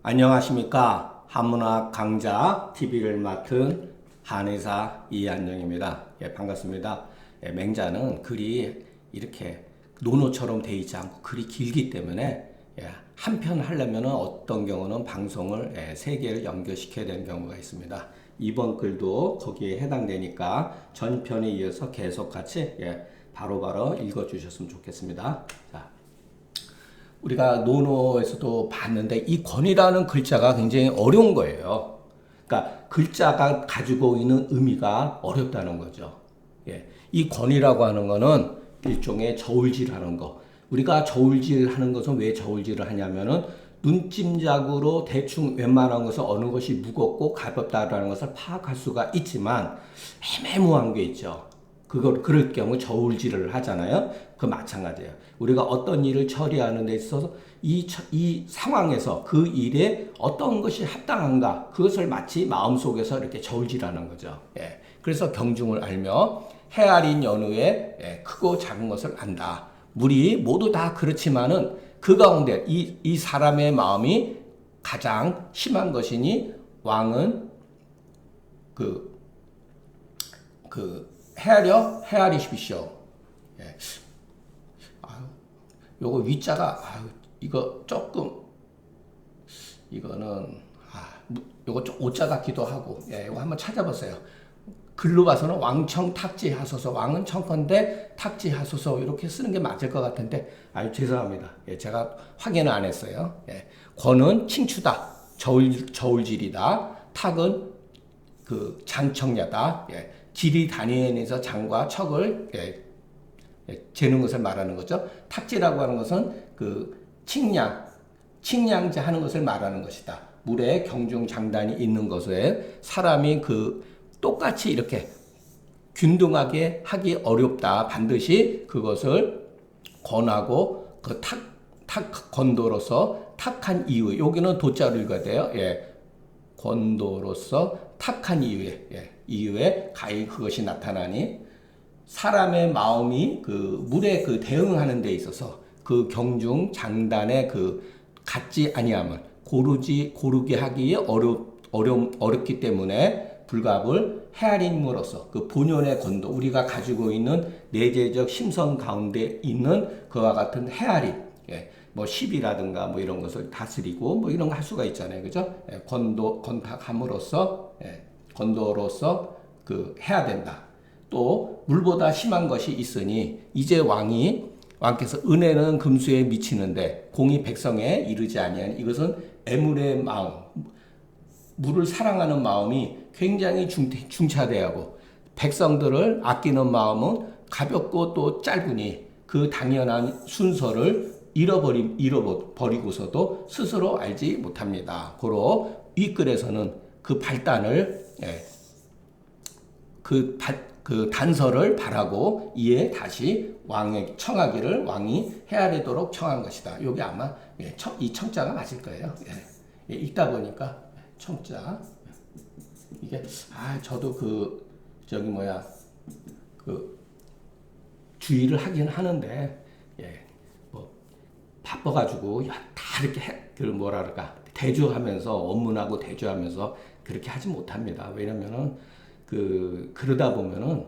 안녕하십니까. 한문학 강좌 TV를 맡은 한의사 이한영입니다. 반갑습니다. 맹자는 글이 이렇게 논어처럼 되어 있지 않고 글이 길기 때문에 한 편 하려면 어떤 경우는 방송을 3개를 연결시켜야 되는 경우가 있습니다. 이번 글도 거기에 해당되니까 전편에 이어서 계속 같이 바로바로 읽어주셨으면 좋겠습니다. 자, 우리가 논어에서도 봤는데 이 권이라는 글자가 굉장히 어려운 거예요. 그러니까 글자가 가지고 있는 의미가 어렵다는 거죠. 이 권이라고 하는 거는 일종의 저울질하는 거. 우리가 저울질하는 것은 왜 저울질을 하냐면은 눈짐작으로 대충 웬만한 것은 어느 것이 무겁고 가볍다라는 것을 파악할 수가 있지만 애매모호한 게 있죠. 그럴 경우 저울질을 하잖아요. 그 마찬가지예요. 우리가 어떤 일을 처리하는 데 있어서 이 상황에서 그 일에 어떤 것이 합당한가 그것을 마치 마음속에서 이렇게 저울질하는 거죠. 그래서 경중을 알며 헤아린 연후에 크고 작은 것을 안다. 물이 모두 다 그렇지만은 그 가운데 이 사람의 마음이 가장 심한 것이니 왕은 헤아리십시오. 요거 위자가 이거 조금 이거는 요거 좀 오자 같기도 하고 이거 한번 찾아보세요. 글로 봐서는 왕청 탁지하소서, 왕은 청컨대 탁지하소서 이렇게 쓰는 게 맞을 것 같은데 죄송합니다. 제가 확인을 안 했어요. 권은 칭추다, 저울질이다. 탁은 그 장청야다. 길이 다니면서 장과 척을 재는 것을 말하는 거죠. 탁지라고 하는 것은 그 칭량제 하는 것을 말하는 것이다. 물에 경중 장단이 있는 것에 사람이 똑같이 이렇게 균등하게 하기 어렵다. 반드시 그것을 권하고 권도로서 탁한 이유. 여기는 도자로 읽어야 돼요. 권도로서 탁한 이유에 가히 그것이 나타나니 사람의 마음이 물에 대응하는 데 있어서 그 경중 장단에 같지 아니함을 고르게 하기에 어렵기 때문에 불갑을 헤아림으로써 그 본연의 권도, 우리가 가지고 있는 내재적 심성 가운데 있는 그와 같은 헤아림, 뭐 시비라든가 뭐 이런 것을 다스리고 뭐 이런 거 할 수가 있잖아요. 그죠? 권탁함으로써, 권도로서 해야 된다. 또 물보다 심한 것이 있으니 이제 왕께서 은혜는 금수에 미치는데 공이 백성에 이르지 아니하니 이것은 애물의 마음, 물을 사랑하는 마음이 굉장히 중차대하고 백성들을 아끼는 마음은 가볍고 또 짧으니 그 당연한 순서를 잃어버리고서도 스스로 알지 못합니다. 고로 이 글에서는 그 발단을 그 단서를 바라고 이에 다시 왕에게 청하기를 왕이 헤아리도록 청한 것이다. 여기 아마 이 청자가 맞을 거예요. 읽다 보니까 청자 이게 저도 주의를 하긴 하는데 뭐 바빠가지고 다 이렇게 대조하면서 업무하고 대조하면서 그렇게 하지 못합니다. 왜냐면은 그러다 보면은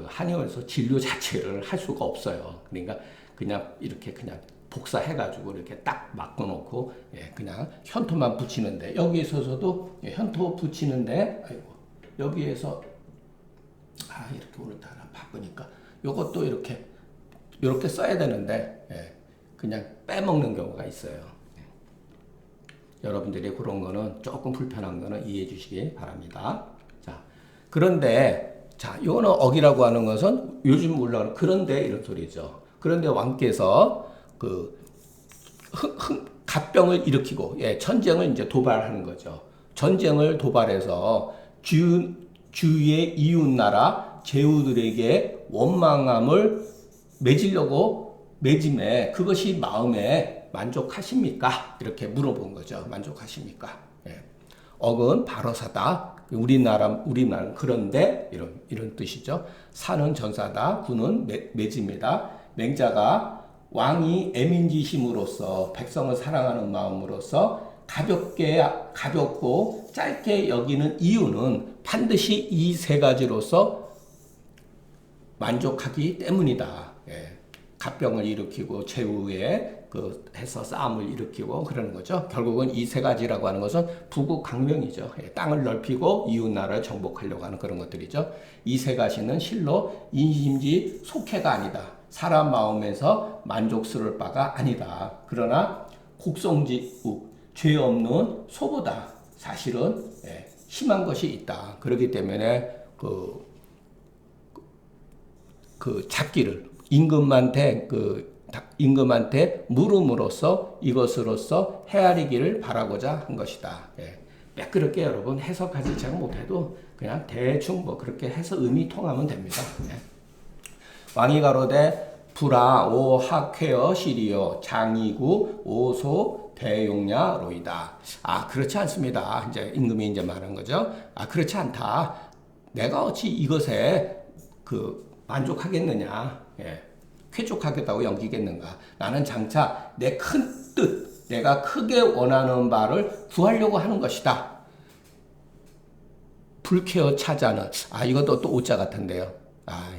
한의원에서 진료 자체를 할 수가 없어요. 그러니까 그냥 이렇게 그냥 복사해가지고 이렇게 딱 막아놓고 그냥 현토만 붙이는데 여기 있어서도 현토 붙이는데 여기에서 이렇게 오늘따라 바쁘니까 요것도 이렇게 써야 되는데 그냥 빼먹는 경우가 있어요. 여러분들이 그런 거는 조금 불편한 거는 이해해 주시기 바랍니다. 자, 그런데 요거는 어기라고 하는 것은 요즘 올라오는 그런데 이런 소리죠. 그런데 왕께서 갑병을 일으키고 전쟁을 이제 도발하는 거죠. 전쟁을 도발해서 주위의 이웃 나라 제후들에게 원망함을 매짐에 그것이 마음에 만족하십니까? 이렇게 물어본 거죠. 만족하십니까? 억은 바로사다. 우리나라는 그런데 이런 뜻이죠. 사는 전사다. 군은 매집니다. 맹자가 왕이 애민지심으로써 백성을 사랑하는 마음으로써 가볍고 짧게 여기는 이유는 반드시 이 세 가지로서 만족하기 때문이다. 예. 갑병을 일으키고 최후에 해서 싸움을 일으키고 그러는 거죠. 결국은 이 세 가지라고 하는 것은 부국강명이죠. 예. 땅을 넓히고 이웃나라를 정복하려고 하는 그런 것들이죠. 이 세 가지는 실로 인심지 속해가 아니다. 사람 마음에서 만족스러울 바가 아니다. 그러나 곡성지국 죄 없는 소보다 사실은 심한 것이 있다. 그렇기 때문에 잡기를 임금한테 물음으로써 이것으로써 헤아리기를 바라고자 한 것이다. 매끄럽게 여러분 해석하지 제가 못해도 그냥 대충 그렇게 해서 의미 통하면 됩니다. 왕이 가로되 불아 오 학회어 시리오 장이구 오소 대용냐 로이다. 그렇지 않습니다. 이제 임금이 이제 말한 거죠. 그렇지 않다. 내가 어찌 이것에 만족하겠느냐. 쾌족하겠다고 여기겠는가. 나는 장차 내 큰 뜻, 내가 크게 원하는 바를 구하려고 하는 것이다. 불쾌어 차자는 이것도 또 오자 같은데요.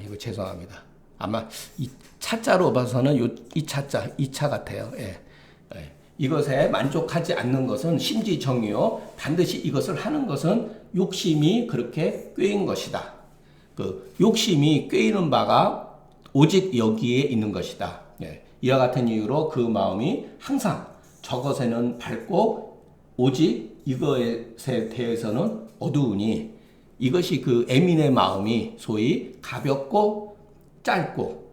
이거 죄송합니다. 아마 이 차자로 봐서는 이 차 같아요. 이것에 만족하지 않는 것은 심지정이요. 반드시 이것을 하는 것은 욕심이 그렇게 꾀인 것이다. 욕심이 꾀이는 바가 오직 여기에 있는 것이다. 이와 같은 이유로 그 마음이 항상 저것에는 밝고 오직 이것에 대해서는 어두우니 이것이 그 애민의 마음이 소위 가볍고 짧고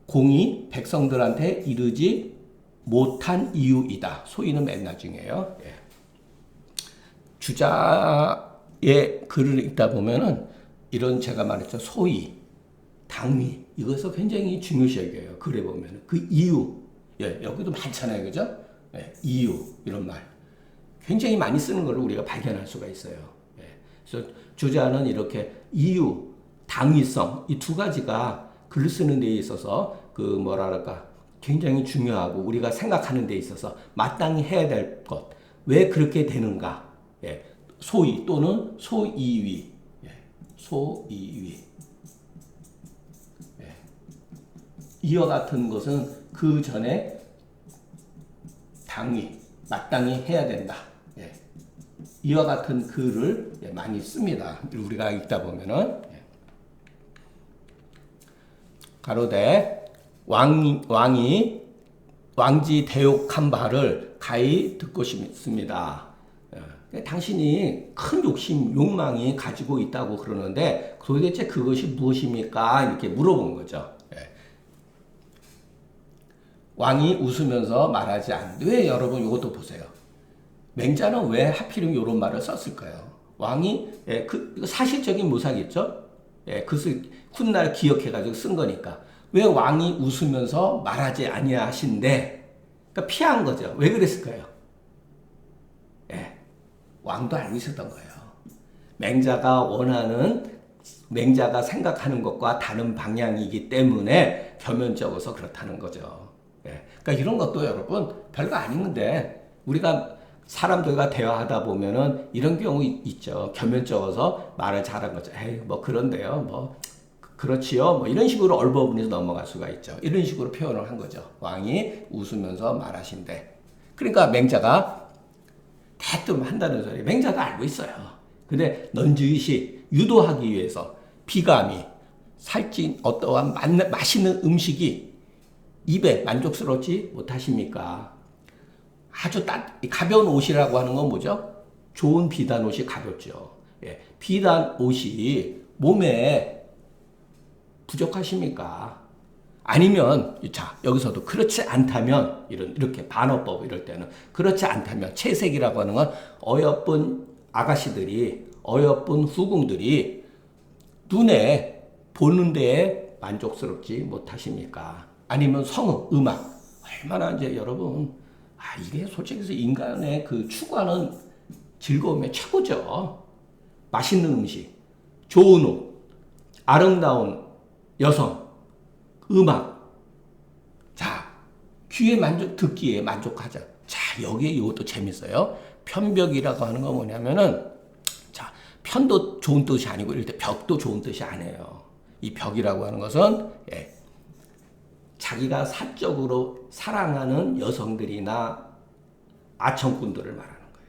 공이 백성들한테 이르지 못한 이유이다. 소위는 맨 나중이에요. 주자의 글을 읽다 보면은 이런 제가 말했죠. 소위, 당위 이것을 굉장히 중요시 여겨요. 글에 보면은 그 이유, 여기도 많잖아요, 그죠? 이유 이런 말 굉장히 많이 쓰는 걸 우리가 발견할 수가 있어요. 그래서 주자는 이렇게 이유, 당위성 이 두 가지가 글을 쓰는 데 있어서 굉장히 중요하고 우리가 생각하는 데 있어서 마땅히 해야 될 것. 왜 그렇게 되는가? 소위 또는 소이위. 소이위. 이와 같은 것은 그 전에 당위, 마땅히 해야 된다. 이와 같은 글을 많이 씁니다. 우리가 읽다 보면은. 가로되 왕이 왕지 대욕한 바를 가히 듣고 싶습니다. 당신이 큰 욕망이 가지고 있다고 그러는데 도대체 그것이 무엇입니까? 이렇게 물어본 거죠. 왕이 웃으면서 말하지 않는데 왜 여러분 이것도 보세요. 맹자는 왜 하필이면 이런 말을 썼을까요? 왕이 사실적인 모사겠죠. 그것을 훗날 기억해가지고 쓴 거니까. 왜 왕이 웃으면서 말하지 아니하신데 그러니까 피한 거죠. 왜 그랬을까요? 왕도 알고 있었던 거예요. 맹자가 생각하는 것과 다른 방향이기 때문에 겸연쩍어서 그렇다는 거죠. 그러니까 이런 것도 여러분 별거 아닌데 우리가 사람들과 대화하다 보면은 이런 경우 있죠. 겸연쩍어서 말을 잘한 거죠. 그런데요. 그렇지요. 이런 식으로 얼버무려서 넘어갈 수가 있죠. 이런 식으로 표현을 한 거죠. 왕이 웃으면서 말하신대. 그러니까 맹자가 대뜸 한다는 소리. 맹자가 알고 있어요. 근데 넌지시 유도하기 위해서 비감이 살찐 어떠한 맛있는 음식이 입에 만족스럽지 못하십니까? 아주 가벼운 옷이라고 하는 건 뭐죠? 좋은 비단 옷이 가볍죠. 비단 옷이 몸에 부족하십니까? 아니면 여기서도 그렇지 않다면 이렇게 반어법 이럴 때는 그렇지 않다면 채색이라고 하는 건 어여쁜 아가씨들이 어여쁜 후궁들이 눈에 보는 데에 만족스럽지 못하십니까? 아니면 성음, 음악 얼마나 이제 여러분 이게 솔직히 해서 인간의 그 추구하는 즐거움의 최고죠. 맛있는 음식, 좋은 옷, 아름다운 여성, 음악. 자, 듣기에 만족하자. 자, 여기에 이것도 재밌어요. 편벽이라고 하는 건 뭐냐면은, 자, 편도 좋은 뜻이 아니고, 이럴 때 벽도 좋은 뜻이 아니에요. 이 벽이라고 하는 것은, 자기가 사적으로 사랑하는 여성들이나 아청꾼들을 말하는 거예요.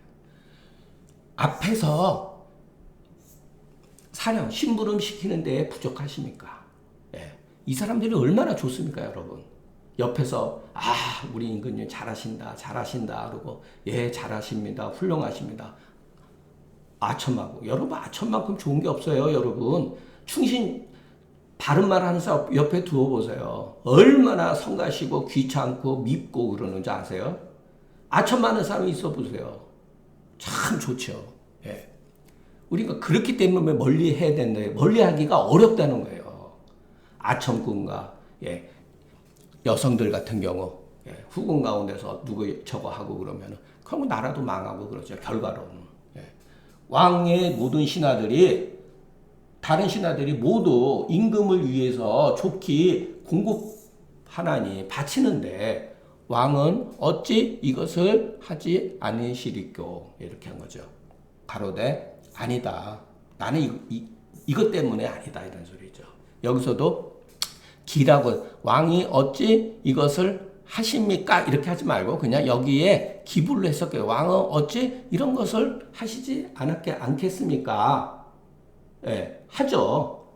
앞에서 사냥, 심부름 시키는 데에 부족하십니까? 이 사람들이 얼마나 좋습니까, 여러분? 옆에서 우리 임금님 잘하신다, 잘하신다 그러고 잘하십니다, 훌륭하십니다. 아첨하고 여러분 아첨만큼 좋은 게 없어요, 여러분. 충신 바른 말 하는 사람 옆에 두어 보세요. 얼마나 성가시고 귀찮고 밉고 그러는지 아세요? 아첨 많은 사람이 있어 보세요. 참 좋죠. 우리가 그렇기 때문에 멀리 해야 된다. 멀리 하기가 어렵다는 거예요. 아첨꾼과 여성들 같은 경우 후궁 가운데서 누구 저거 하고 그러면은 그럼 나라도 망하고 그러죠. 결과로는 왕의 모든 신하들이 다른 신하들이 모두 임금을 위해서 좋게 공급하나니 바치는데 왕은 어찌 이것을 하지 않으시리꼬 이렇게 한 거죠. 가로되 아니다. 나는 이것 때문에 아니다 이런 소리죠. 여기서도 기라고 왕이 어찌 이것을 하십니까? 이렇게 하지 말고 그냥 여기에 기부를 했었고요. 왕은 어찌 이런 것을 하시지 않겠습니까? 하죠.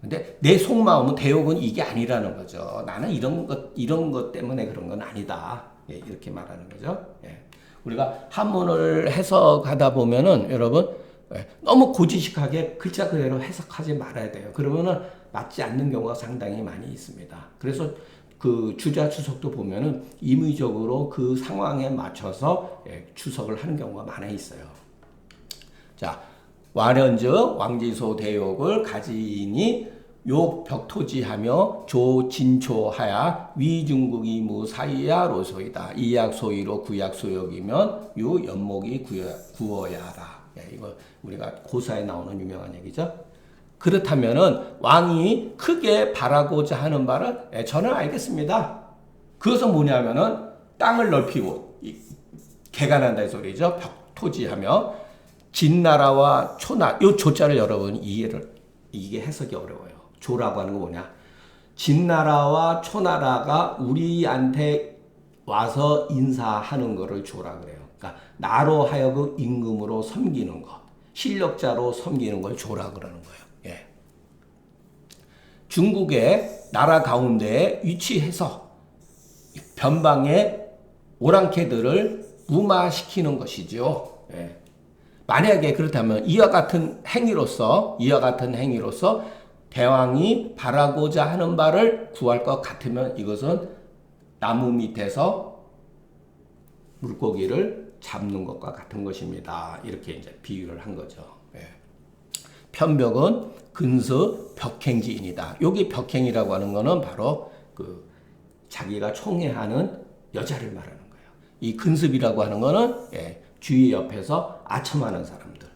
근데 내 속마음은 대욕은 이게 아니라는 거죠. 나는 이런 것 때문에 그런 건 아니다. 이렇게 말하는 거죠. 우리가 한문을 해석하다 보면은 여러분 너무 고지식하게 글자 그대로 해석하지 말아야 돼요. 그러면은 맞지 않는 경우가 상당히 많이 있습니다. 그래서 그 주자 추석도 보면은 임의적으로 그 상황에 맞춰서 추석을 하는 경우가 많이 있어요. 자, 와련즉 왕지소 대욕을 가지니 욕 벽토지하며 조진초하야 위중국이 무사이야 로소이다. 이약 소이로 구약 소욕이면 유 연목이 구어야라. 이거 우리가 고사에 나오는 유명한 얘기죠. 그렇다면은 왕이 크게 바라고자 하는 바를 저는 알겠습니다. 그것은 뭐냐면은 땅을 넓히고 개간한다 이 소리죠. 벽토지하며 진나라와 초나 요 조자를 여러분 이게 해석이 어려워요. 조라고 하는 거 뭐냐? 진나라와 초나라가 우리한테 와서 인사하는 거를 조라 그래요. 그러니까 나로 하여금 임금으로 섬기는 거, 실력자로 섬기는 걸 조라 그러는 거예요. 중국의 나라 가운데에 위치해서 변방의 오랑캐들을 무마시키는 것이죠. 만약에 그렇다면 이와 같은 행위로서 대왕이 바라고자 하는 바를 구할 것 같으면 이것은 나무 밑에서 물고기를 잡는 것과 같은 것입니다. 이렇게 이제 비유를 한 거죠. 편벽은 근서 벽행지인이다. 여기 벽행이라고 하는 거는 바로 그 자기가 총애하는 여자를 말하는 거예요. 이 근습이라고 하는 거는 주위 옆에서 아첨하는 사람들.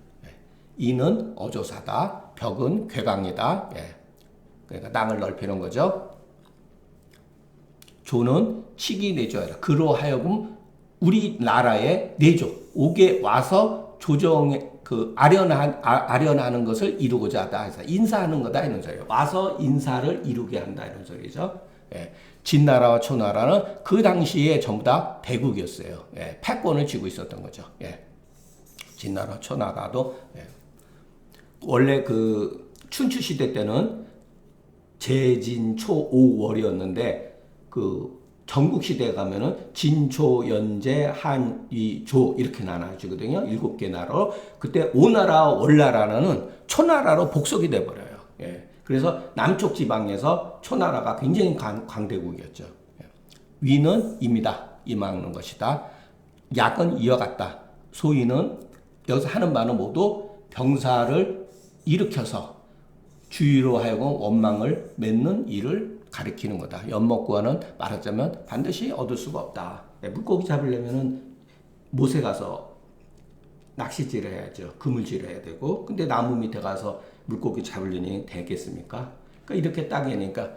이는 어조사다. 벽은 괴강이다. 그러니까 땅을 넓히는 거죠. 조는 치기 내조하라. 그로 하여금 우리나라의 내조, 옥에 와서 조정에 아련하는 것을 이루고자 하다 해서 인사하는 거다 이런 소리예요. 와서 인사를 이루게 한다 이런 소리죠. 진나라와 초나라는 그 당시에 전부 다 대국이었어요. 패권을 쥐고 있었던 거죠. 진나라, 초나라도 원래 그 춘추 시대 때는 제진초오월이었는데 그 전국 시대에 가면은 진초, 연제, 한, 위, 조 이렇게 나눠지거든요. 7개 나라로. 그때 오나라, 월나라는 초나라로 복속이 돼 버려요. 그래서 남쪽 지방에서 초나라가 굉장히 강대국이었죠. 위는 임이다. 임하는 것이다. 약은 이와 같다. 소위는 여기서 하는 말은 모두 병사를 일으켜서 주위로 하여금 원망을 맺는 일을 가리키는 거다. 연목구하는 말하자면 반드시 얻을 수가 없다. 물고기 잡으려면은 못에 가서 낚시질을 해야죠. 그물질을 해야 되고. 근데 나무 밑에 가서 물고기 잡으려니 되겠습니까? 그러니까 이렇게 따기니까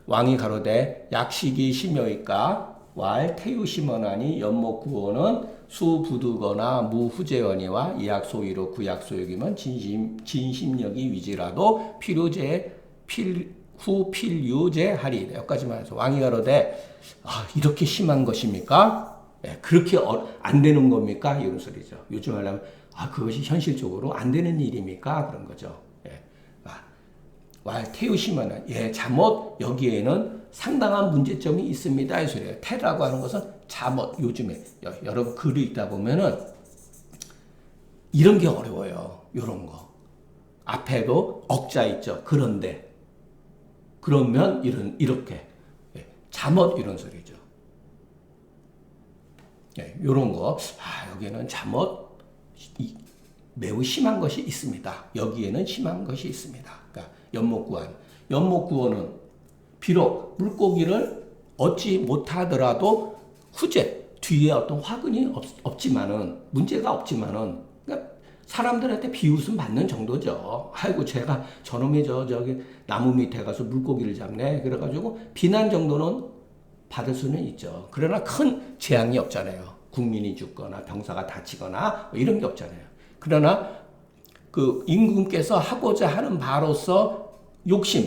왕이 가로되 약식이 심여이까 왈 태유심언하니 연목구어는 수부두거나 무후제언이와 이약소이로 구약소역이면 진심력이 위지라도 후필유제하리. 여기까지만 해서 왕이 가로되 이렇게 심한 것입니까? 그렇게 안 되는 겁니까? 이런 소리죠. 요즘 하려면 그것이 현실적으로 안 되는 일입니까? 그런 거죠. 왈 태우시면은 잠옷 여기에는 상당한 문제점이 있습니다. 이 소리예요. 태라고 하는 것은 잠옷. 요즘에 여러분 글을 읽다 보면은 이런 게 어려워요. 이런 거. 앞에도 억자 있죠. 그런데 그러면 이렇게 잠옷 이런 소리죠. 이런 거. 여기에는 잠옷 매우 심한 것이 있습니다. 여기에는 심한 것이 있습니다. 그러니까 연목구어는 비록 물고기를 얻지 못하더라도 후제 뒤에 어떤 화근이 없지만은 문제가 없지만은 그러니까 사람들한테 비웃음 받는 정도죠. 아이고 제가 저놈이 저기 나무 밑에 가서 물고기를 잡네. 그래가지고 비난 정도는 받을 수는 있죠. 그러나 큰 재앙이 없잖아요. 국민이 죽거나 병사가 다치거나 뭐 이런 게 없잖아요. 그러나 그 임금께서 하고자 하는 바로서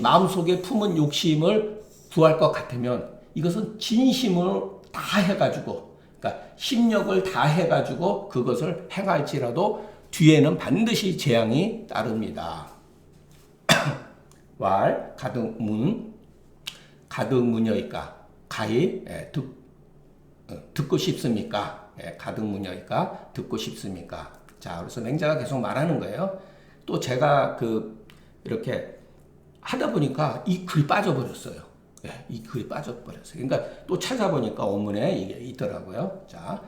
마음속에 품은 욕심을 구할 것 같으면 이것은 진심을 다 해가지고, 그러니까 심력을 다 해가지고 그것을 행할지라도 뒤에는 반드시 재앙이 따릅니다. 왈 가득문여이까 가히 듣고 싶습니까? 가득문여이까 듣고 싶습니까? 자, 그래서 맹자가 계속 말하는 거예요. 또 제가 이렇게 하다 보니까 이 글이 빠져버렸어요. 이 글이 빠져버렸어요. 그러니까 또 찾아보니까 원문에 이게 있더라고요. 자,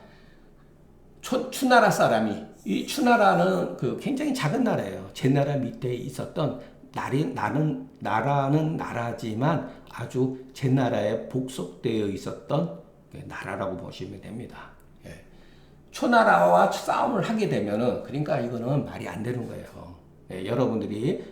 추나라 사람이, 이 추나라는 굉장히 작은 나라예요. 제 나라 밑에 있었던 나라는 나라지만 아주 제 나라에 복속되어 있었던 나라라고 보시면 됩니다. 초나라와 싸움을 하게 되면은, 그러니까 이거는 말이 안 되는 거예요. 여러분들이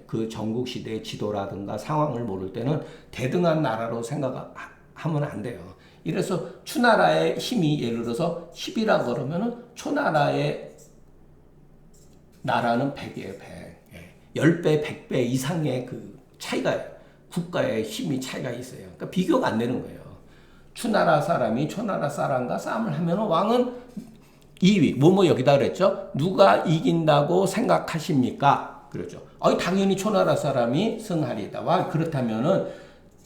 그 전국시대의 지도라든가 상황을 모를 때는 대등한 나라로 생각하면 안 돼요. 이래서 추나라의 힘이 예를 들어서 10이라고 그러면은 초나라의 나라는 100이에요, 100. 10배, 100배 이상의 국가의 힘이 차이가 있어요. 그러니까 비교가 안 되는 거예요. 추나라 사람이 초나라 사람과 싸움을 하면 왕은 2위, 여기다 그랬죠? 누가 이긴다고 생각하십니까? 그렇죠. 당연히 초나라 사람이 승하리다. 그렇다면은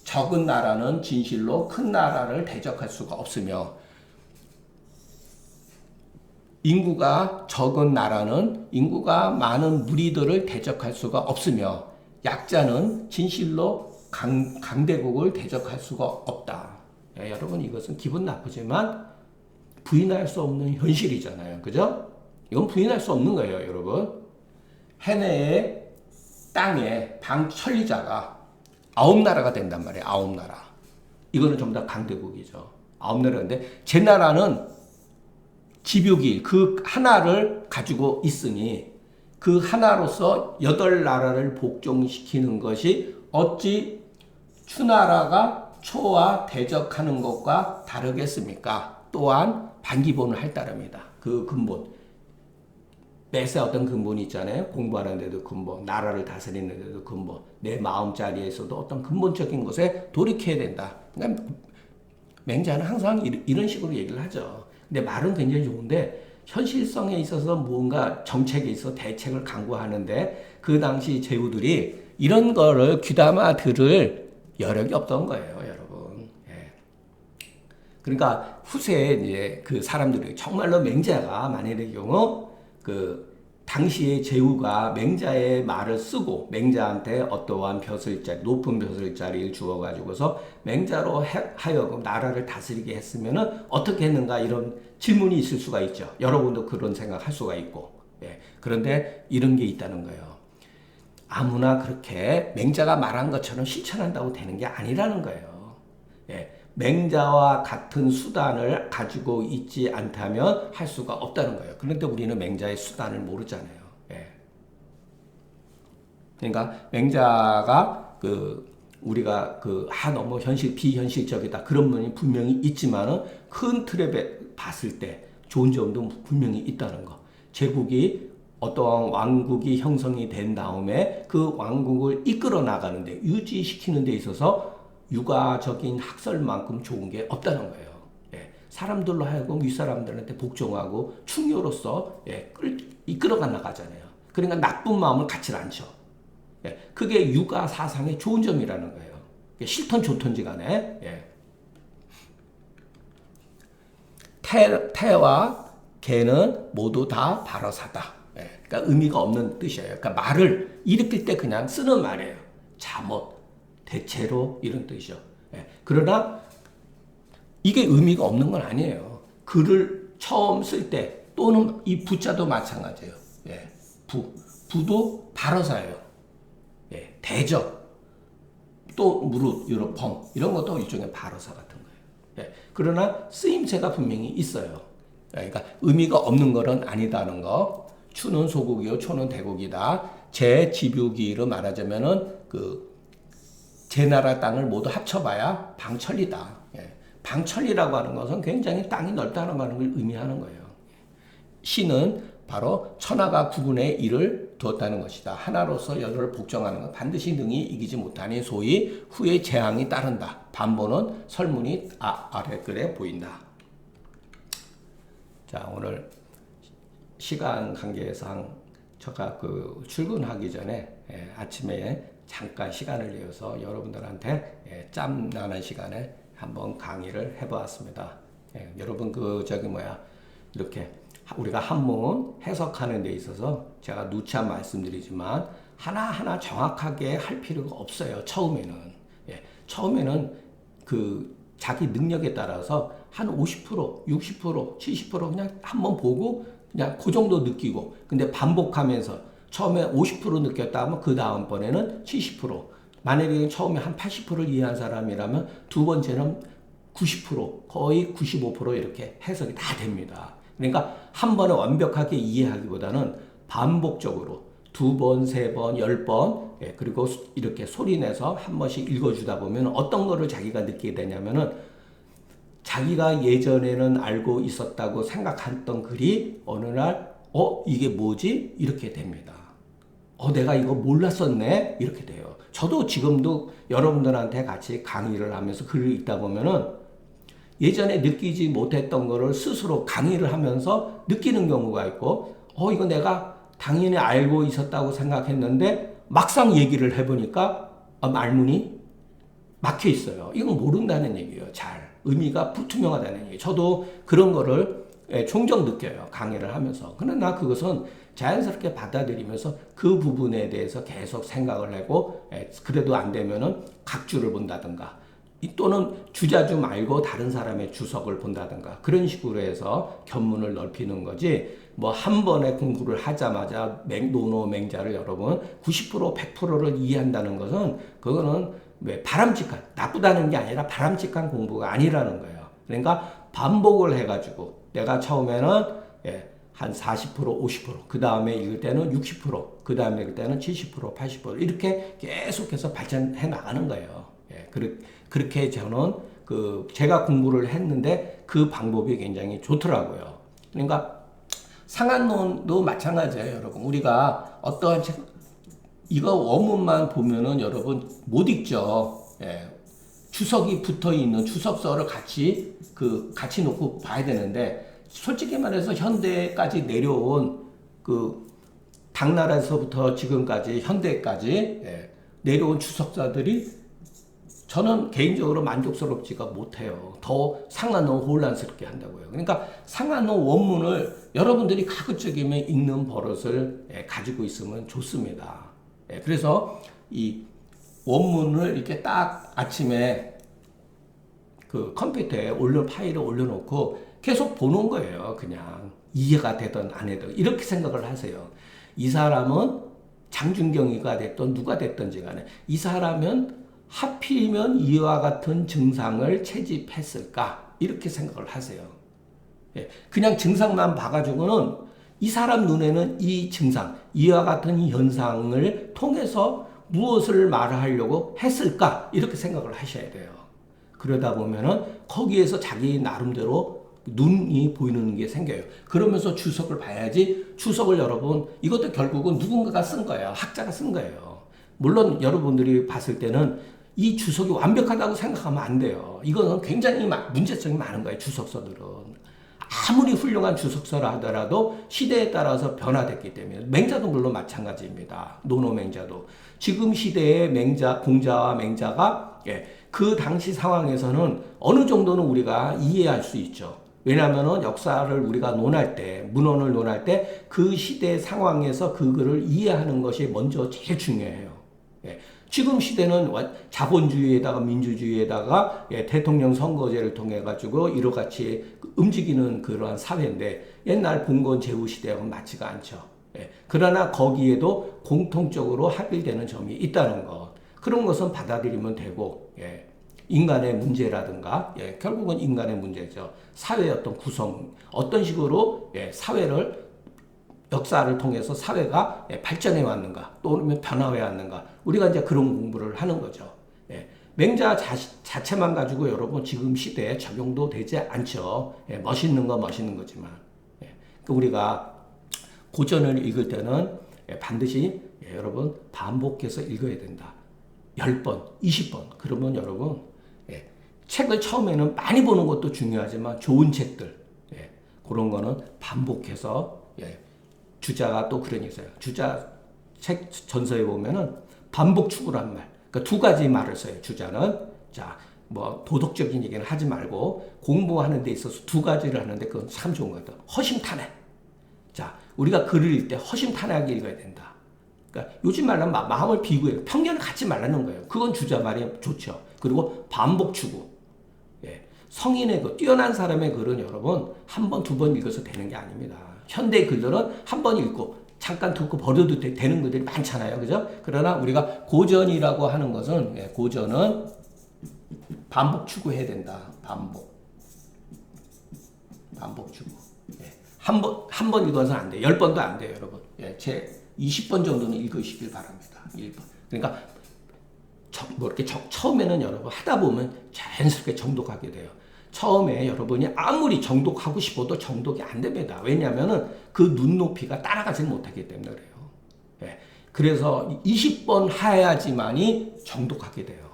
적은 나라는 진실로 큰 나라를 대적할 수가 없으며, 인구가 적은 나라는 인구가 많은 무리들을 대적할 수가 없으며, 약자는 진실로 강대국을 대적할 수가 없다. 여러분, 이것은 기분 나쁘지만 부인할 수 없는 현실이잖아요. 그죠? 이건 부인할 수 없는 거예요, 여러분. 해내의 땅에 천리자가 9나라가 된단 말이에요. 9나라. 이거는 전부 다 강대국이죠. 9나라인데 제 나라는 집요기 그 하나를 가지고 있으니 그 하나로서 8나라를 복종시키는 것이 어찌 추나라가 초와 대적하는 것과 다르겠습니까? 또한 반기본을 할 따름이다. 그 근본. 매사 어떤 근본이 있잖아요. 공부하는 데도 근본, 나라를 다스리는 데도 근본, 내 마음자리에서도 어떤 근본적인 것에 돌이켜야 된다. 그러니까 맹자는 항상 이런 식으로 얘기를 하죠. 근데 말은 굉장히 좋은데 현실성에 있어서 뭔가 정책에 있어 대책을 강구하는데 그 당시 제후들이 이런 거를 귀담아 들을 여력이 없던 거예요, 여러분. 그러니까 후세에 이제 그 사람들이 정말로 맹자가 만일의 경우 당시의 제후가 맹자의 말을 쓰고 맹자한테 어떠한 높은 벼슬자리를 주어가지고서 맹자로 하여금 나라를 다스리게 했으면은 어떻게 했는가 이런 질문이 있을 수가 있죠. 여러분도 그런 생각할 수가 있고. 그런데 이런 게 있다는 거예요. 아무나 그렇게 맹자가 말한 것처럼 실천한다고 되는 게 아니라는 거예요. 맹자와 같은 수단을 가지고 있지 않다면 할 수가 없다는 거예요. 그런데 우리는 맹자의 수단을 모르잖아요. 그러니까 맹자가 우리가 너무 비현실적이다. 그런 면이 분명히 있지만은 큰 틀에 봤을 때 좋은 점도 분명히 있다는 거. 제국이 어떠한 왕국이 형성이 된 다음에 그 왕국을 이끌어 나가는데 유지시키는 데 있어서 육아적인 학설만큼 좋은 게 없다는 거예요. 예, 사람들로 하여금 윗사람들한테 복종하고 충효로서 이끌어가 나가잖아요. 그러니까 나쁜 마음을 갖지 않죠. 예, 그게 육아 사상의 좋은 점이라는 거예요. 싫던 좋던지 간에. 예. 태와 개는 모두 다 바로사다. 예, 그러니까 의미가 없는 뜻이에요. 그러니까 말을 일으킬 때 그냥 쓰는 말이에요. 잠옷, 대체로 이런 뜻이죠. 예, 그러나 이게 의미가 없는 건 아니에요. 글을 처음 쓸 때 또는 이 부자도 마찬가지예요. 예, 부도 바로사예요. 예, 대적, 또 무릇, 유로펑 이런 것도 일종의 바로사 같은 거예요. 예, 그러나 쓰임새가 분명히 있어요. 그러니까 의미가 없는 것은 아니다는 거. 추는 소국이요, 초는 대국이다. 제 집유기로 말하자면은 제 나라 땅을 모두 합쳐봐야 방천리다. 예, 방천리라고 하는 것은 굉장히 땅이 넓다는 걸 의미하는 거예요. 시는 바로 천하가 구분의 일을 두었다는 것이다. 하나로서 여러를 복종하는 것 반드시 능히 이기지 못하니 소위 후에 재앙이 따른다. 반보는 설문이 아래 글에 보인다. 자, 오늘 시간 관계상 제가 출근하기 전에 아침에 잠깐 시간을 내어서 여러분들한테 짬나는 시간에 한번 강의를 해보았습니다. 여러분 이렇게 우리가 한문 해석하는 데 있어서 제가 누차 말씀드리지만 하나하나 정확하게 할 필요가 없어요. 처음에는. 처음에는 자기 능력에 따라서 한 50%, 60%, 70% 그냥 한번 보고 그냥 그 정도 느끼고, 근데 반복하면서 처음에 50% 느꼈다 하면 그 다음번에는 70%, 만약에 처음에 한 80%를 이해한 사람이라면 두 번째는 90%, 거의 95% 이렇게 해석이 다 됩니다. 그러니까 한 번에 완벽하게 이해하기보다는 반복적으로 두 번, 세 번, 10번, 그리고 이렇게 소리내서 한 번씩 읽어주다 보면 어떤 거를 자기가 느끼게 되냐면은 자기가 예전에는 알고 있었다고 생각했던 글이 어느 날, 이게 뭐지? 이렇게 됩니다. 내가 이거 몰랐었네? 이렇게 돼요. 저도 지금도 여러분들한테 같이 강의를 하면서 글을 읽다 보면은 예전에 느끼지 못했던 거를 스스로 강의를 하면서 느끼는 경우가 있고, 이거 내가 당연히 알고 있었다고 생각했는데 막상 얘기를 해보니까 말문이 막혀 있어요. 이건 모른다는 얘기예요. 잘. 의미가 불투명하다는 얘기예요. 저도 그런 거를 종종 느껴요. 강의를 하면서. 그러나 그것은 자연스럽게 받아들이면서 그 부분에 대해서 계속 생각을 하고, 그래도 안 되면은 각주를 본다든가, 또는 주자주 말고 다른 사람의 주석을 본다든가, 그런 식으로 해서 견문을 넓히는 거지, 한 번에 공부를 하자마자 노노맹자를 여러분 90%, 100%를 이해한다는 것은, 그거는 바람직한, 나쁘다는 게 아니라 바람직한 공부가 아니라는 거예요. 그러니까 반복을 해가지고, 내가 처음에는 한 40%, 50%, 그 다음에 읽을 때는 60%, 그 다음에 읽을 때는 70%, 80% 이렇게 계속해서 발전해 나가는 거예요. 그렇게 저는 제가 공부를 했는데 그 방법이 굉장히 좋더라고요. 그러니까 상한론도 마찬가지예요, 여러분. 우리가 어떠한 책, 이거 원문만 보면은 여러분 못 읽죠. 주석이 붙어 있는 주석서를 같이 놓고 봐야 되는데, 솔직히 말해서 현대까지 내려온 당나라에서부터 지금까지 현대까지 내려온 주석사들이 저는 개인적으로 만족스럽지가 못해요. 더 상한론 혼란스럽게 한다고요. 그러니까 상한론 원문을 여러분들이 가급적이면 읽는 버릇을 가지고 있으면 좋습니다. 그래서 이 원문을 이렇게 딱 아침에 컴퓨터에 파일을 올려놓고 계속 보는 거예요. 그냥 이해가 되든 안 되든 이렇게 생각을 하세요. 이 사람은 장준경이가 됐든 누가 됐든지 간에 이 사람은 하필이면 이와 같은 증상을 채집했을까? 이렇게 생각을 하세요. 그냥 증상만 봐가지고는 이 사람 눈에는 이 증상, 이와 같은 현상을 통해서 무엇을 말하려고 했을까? 이렇게 생각을 하셔야 돼요. 그러다 보면은 거기에서 자기 나름대로 눈이 보이는 게 생겨요. 그러면서 주석을 봐야지. 주석을 여러분, 이것도 결국은 누군가가 쓴 거예요. 학자가 쓴 거예요. 물론 여러분들이 봤을 때는 이 주석이 완벽하다고 생각하면 안 돼요. 이거는 굉장히 문제점이 많은 거예요. 주석서들은. 아무리 훌륭한 주석서라 하더라도 시대에 따라서 변화됐기 때문에 맹자도 물론 마찬가지입니다. 노노맹자도 지금 시대의 맹자, 공자와 맹자가 그 당시 상황에서는 어느 정도는 우리가 이해할 수 있죠. 왜냐하면 역사를 우리가 논할 때, 문헌을 논할 때 그 시대 상황에서 그 글을 이해하는 것이 먼저 제일 중요해요. 지금 시대는 자본주의에다가 민주주의에다가 대통령 선거제를 통해 가지고 이렇같이 움직이는 그러한 사회인데 옛날 봉건 제후 시대하고는 맞지가 않죠. 그러나 거기에도 공통적으로 합일되는 점이 있다는 것. 그런 것은 받아들이면 되고, 인간의 문제라든가, 결국은 인간의 문제죠. 사회의 어떤 구성, 어떤 식으로 사회를 역사를 통해서 사회가 발전해 왔는가 또는 변화해 왔는가 우리가 이제 그런 공부를 하는 거죠. 맹자 자체만 가지고 여러분 지금 시대에 적용도 되지 않죠. 멋있는 거 멋있는 거지만 그러니까 우리가 고전을 읽을 때는 반드시 여러분 반복해서 읽어야 된다. 10번, 20번 그러면 여러분 책을 처음에는 많이 보는 것도 중요하지만 좋은 책들 그런 거는 반복해서 주자가 또 그런 게 있어요. 주자 책 전서에 보면은 반복 추구란 말. 그러니까 두 가지 말을 써요. 주자는 자, 뭐 도덕적인 얘기는 하지 말고 공부하는 데 있어서 두 가지를 하는데 그건 참 좋은 것 같아요. 허심탄회. 자, 우리가 글을 읽을 때 허심탄회하게 읽어야 된다. 그러니까 요즘 말로 마음을 비우고 편견을 갖지 말라는 거예요. 그건 주자 말이 좋죠. 그리고 반복 추구. 성인의 그 뛰어난 사람의 글은 여러분 한 번, 두 번 읽어서 되는 게 아닙니다. 현대 글들은 한 번 읽고 잠깐 듣고 버려도 되는 것들이 많잖아요. 그죠? 그러나 우리가 고전이라고 하는 것은 고전은 반복 추구해야 된다. 반복 추구. 한 번 읽어서는 안 돼요. 10번도 안 돼요, 여러분. 제 20번 정도는 읽으시길 바랍니다. 1번. 그러니까 뭐 이렇게 처음에는 여러분 하다 보면 자연스럽게 정독하게 돼요. 처음에 여러분이 아무리 정독하고 싶어도 정독이 안 됩니다. 왜냐하면은 그 눈높이가 따라가지 못하기 때문에 그래요. 그래서 20번 해야지만이 정독하게 돼요.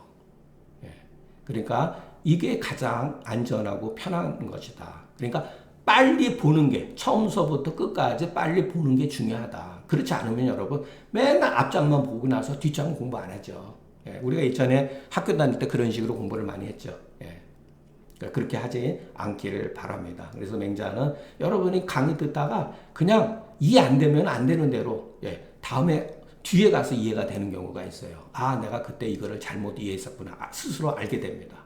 그러니까 이게 가장 안전하고 편한 것이다. 그러니까 빨리 보는 게 처음서부터 끝까지 빨리 보는 게 중요하다. 그렇지 않으면 여러분 맨날 앞장만 보고 나서 뒷장은 공부 안 하죠. 우리가 이전에 학교 다닐 때 그런 식으로 공부를 많이 했죠. 그러니까 그렇게 하지 않기를 바랍니다. 그래서 맹자는 여러분이 강의 듣다가 그냥 이해 안 되면 안 되는 대로 다음에 뒤에 가서 이해가 되는 경우가 있어요. 아, 내가 그때 이거를 잘못 이해했었구나. 스스로 알게 됩니다.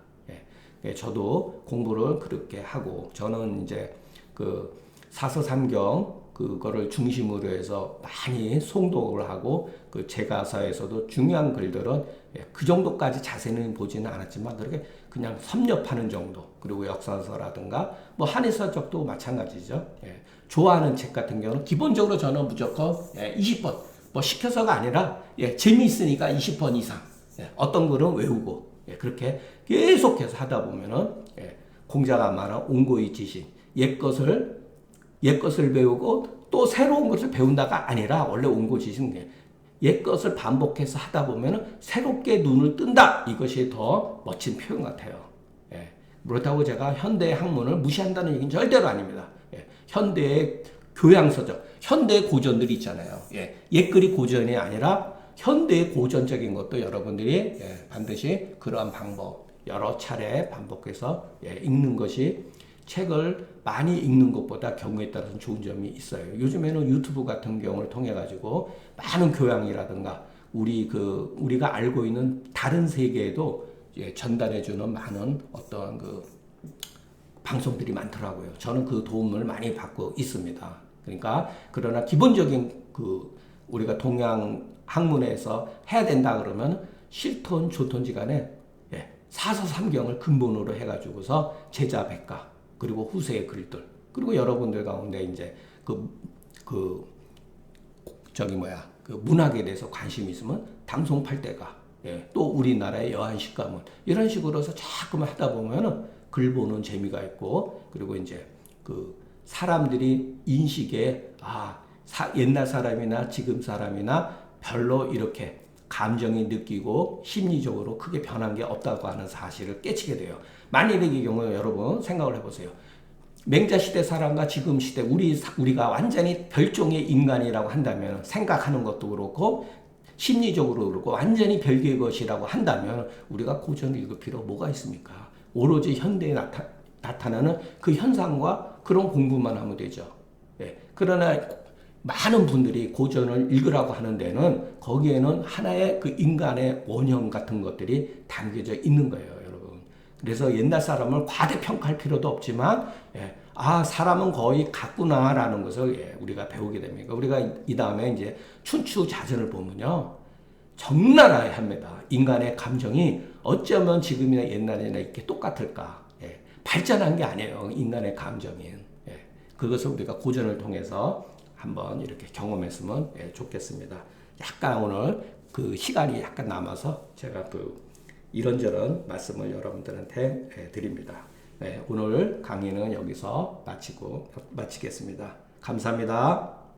저도 공부를 그렇게 하고 저는 이제 그 사서삼경 그거를 중심으로 해서 많이 송독을 하고 그 제가서에서도 중요한 글들은 그 정도까지 자세는 보지는 않았지만 그렇게 그냥 섭렵하는 정도 그리고 역사서라든가 뭐 한의서적도 마찬가지죠. 좋아하는 책 같은 경우는 기본적으로 저는 무조건 20번 뭐 시켜서가 아니라 재미있으니까 20번 이상 어떤 글은 외우고 그렇게 계속해서 하다 보면은 공자가 말한 온고의 지신 옛 것을 배우고 또 새로운 것을 배운다가 아니라 원래 온고지신 옛 것을 반복해서 하다 보면 새롭게 눈을 뜬다. 이것이 더 멋진 표현 같아요. 그렇다고 제가 현대 학문을 무시한다는 얘기는 절대로 아닙니다. 현대의 교양서적, 현대의 고전들이 있잖아요. 옛글이 고전이 아니라 현대의 고전적인 것도 여러분들이 반드시 그러한 방법 여러 차례 반복해서 읽는 것이 책을 많이 읽는 것보다 경우에 따라서는 좋은 점이 있어요. 요즘에는 유튜브 같은 경우를 통해 가지고 많은 교양이라든가 우리가 알고 있는 다른 세계에도 전달해주는 많은 어떤 그 방송들이 많더라고요. 저는 그 도움을 많이 받고 있습니다. 그러니까 그러나 기본적인 우리가 동양 학문에서 해야 된다 그러면 싫든 좋든지 간에 사서삼경을 근본으로 해가지고서 제자백과 그리고 후세의 글들 그리고 여러분들 가운데 이제 그 문학에 대해서 관심이 있으면 당송팔대가, 또 우리나라의 여한식 가문 이런 식으로 해서 자꾸만 하다 보면은 글 보는 재미가 있고, 그리고 이제 그 사람들이 인식에 옛날 사람이나 지금 사람이나 별로 이렇게 감정이 느끼고 심리적으로 크게 변한 게 없다고 하는 사실을 깨치게 돼요. 만일의 이 경우에 여러분 생각을 해보세요. 맹자 시대 사람과 지금 시대 우리가 완전히 별종의 인간이라고 한다면, 생각하는 것도 그렇고 심리적으로 그렇고 완전히 별개의 것이라고 한다면 우리가 고전을 읽을 필요 뭐가 있습니까? 오로지 현대에 나타나는 그 현상과 그런 공부만 하면 되죠. 그러나 많은 분들이 고전을 읽으라고 하는 데는 거기에는 하나의 그 인간의 원형 같은 것들이 담겨져 있는 거예요, 여러분. 그래서 옛날 사람을 과대평가할 필요도 없지만, 사람은 거의 같구나라는 것을 우리가 배우게 됩니다. 우리가 이 다음에 이제 춘추자전을 보면요, 적나라합니다. 인간의 감정이 어쩌면 지금이나 옛날이나 이렇게 똑같을까? 발전한 게 아니에요, 인간의 감정이. 그것을 우리가 고전을 통해서 한번 이렇게 경험했으면 좋겠습니다. 약간 오늘 그 시간이 약간 남아서 제가 그 이런저런 말씀을 여러분들한테 드립니다. 오늘 강의는 여기서 마치겠습니다. 감사합니다.